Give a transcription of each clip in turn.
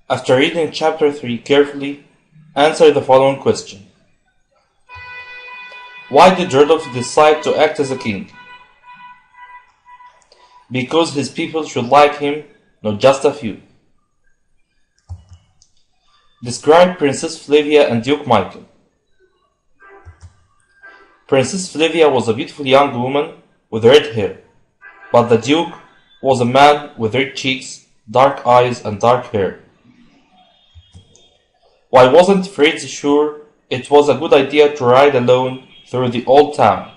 After reading chapter 3 carefully, answer the following question. Why did Rudolph decide to act as a king? Because his people should like him, not just a few. Describe Princess Flavia and Duke Michael. Princess Flavia was a beautiful young woman with red hair, but the Duke was a man with red cheeks, dark eyes, and dark hair. Why wasn't Fritz sure it was a good idea to ride alone through the old town?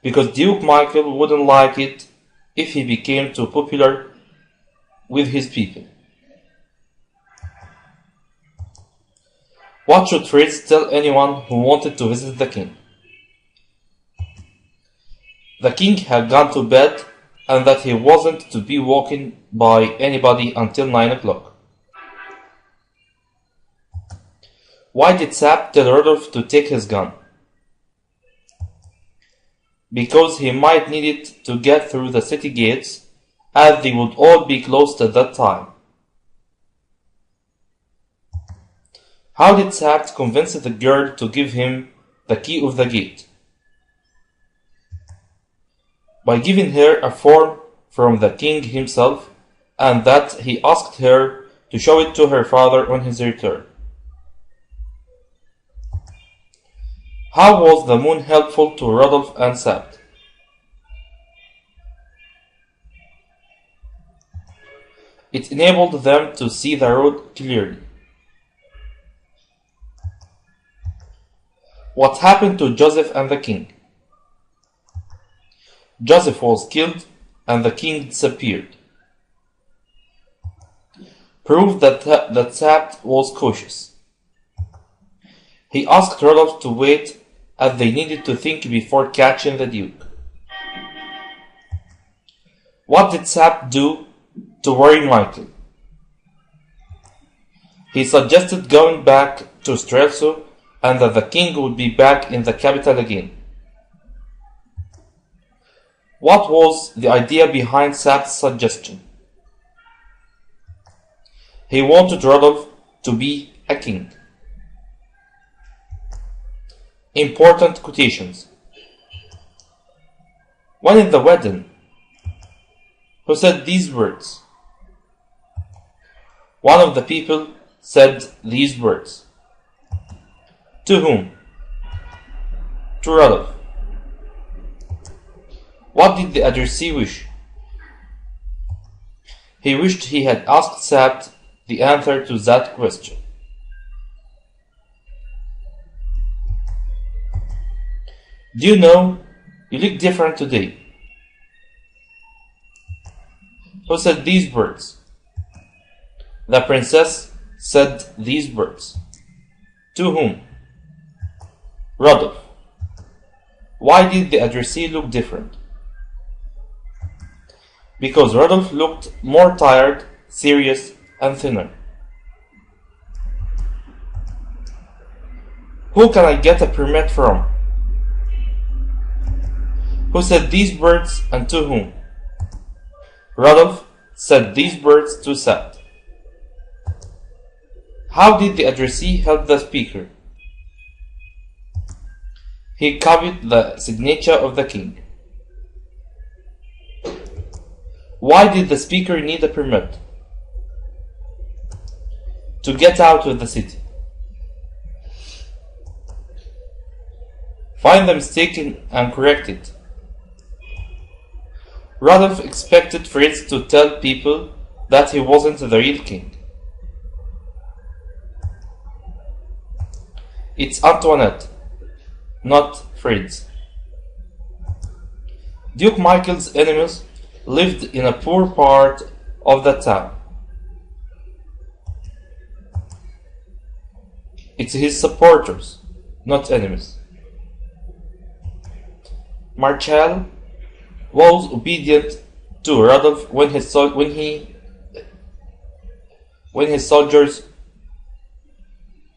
Because Duke Michael wouldn't like it if he became too popular with his people. What should Fritz tell anyone who wanted to visit the king? The king had gone to bed and that he wasn't to be woken by anybody until 9 o'clock. Why did Sap tell Rudolph to take his gun? Because he might need it to get through the city gates, as they would all be closed at that time. How did Sap convince the girl to give him the key of the gate? By giving her a form from the king himself, and that he asked her to show it to her father on his return. How was the moon helpful to Rudolph and Sap? It enabled them to see the road clearly. What happened to Joseph and the king? Joseph was killed and the king disappeared. Proof that Sap was cautious. He asked Rudolph to wait as they needed to think before catching the Duke. What did Sap do to worry Michael? He suggested going back to Strelso and that the king would be back in the capital again. What was the idea behind Sap's suggestion? He wanted Rudolph to be a king. Important quotations. When in the wedding, who said these words? One of the people said these words. To whom? To Rudolph. What did the addressee wish? He wished he had asked Sap the answer to that question. Do you know, you look different today? Who said these words? The princess said these words. To whom? Rudolph. Why did the addressee look different? Because Rudolph looked more tired, serious, and thinner. Who can I get a permit from? Who said these words and to whom? Rudolph said these words to Sap. How did the addressee help the speaker? He copied the signature of the king. Why did the speaker need a permit? To get out of the city. Find the mistake and correct it. Rudolph expected Fritz to tell people that he wasn't the real king. It's Antoinette, not Fritz. Duke Michael's enemies lived in a poor part of the town. It's his supporters, not enemies. Marshall was obedient to Rudolph when his soldiers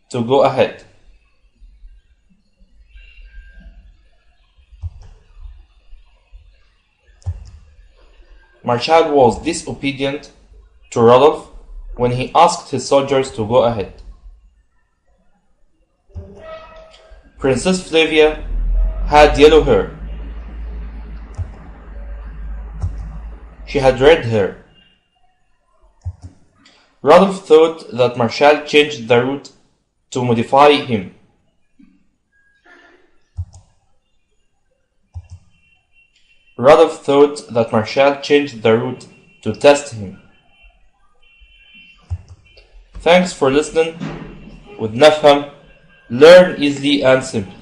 to go ahead. Marshall was disobedient to Rodolphe when he asked his soldiers to go ahead. Princess Flavia had yellow hair. She had red hair. Rodolphe thought that Marshall changed the route to modify him. Rodolphe thought that Marshall changed the route to test him. Thanks for listening. With Nafham, learn easily and simply.